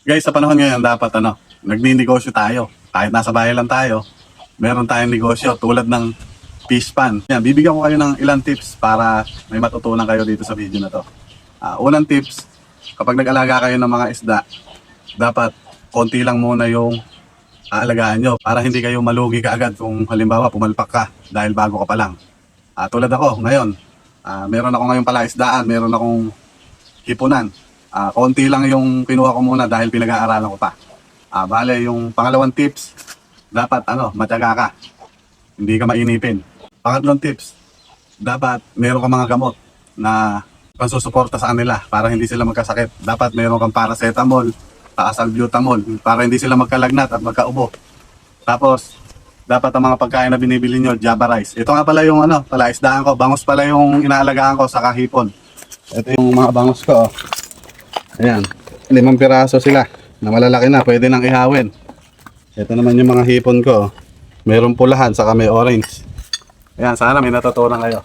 Guys, sa panahon ngayon dapat nagninegosyo tayo. Kahit nasa bahay lang tayo, meron tayong negosyo tulad ng fish pan. Yan, bibigyan ko kayo ng ilang tips para may matutunan kayo dito sa video na to. Unang tips, kapag nag-alaga kayo ng mga isda, dapat konti lang muna yung aalagaan nyo para hindi kayo malugi kaagad kung halimbawa pumalpak ka dahil bago ka pa lang. Tulad ako ngayon, meron ako ngayong palaisdaan, meron akong hipunan. Konti lang yung kinuha ko muna dahil pinag-aaralan ko pa. Bale, yung pangalawang tips, dapat matyaga ka. Hindi ka mainipin. Pangatlong tips, dapat meron ka mga gamot na pansusuporta sa kanila para hindi sila magkasakit. Dapat meron kang paracetamol, salbutamol para hindi sila magkalagnat at magkaubo. Tapos, dapat ang mga pagkain na binibili nyo, Java rice. Ito nga pala yung palaisdaan ko. Bangus pala yung inaalagaan ko sa kahipon. Ito yung mga bangus ko. Ayan, 5 piraso sila na malalaki na, pwede nang ihawin. Ito naman yung mga hipon ko. Merong pulahan, saka may orange. Ayan, sana may natutunan kayo.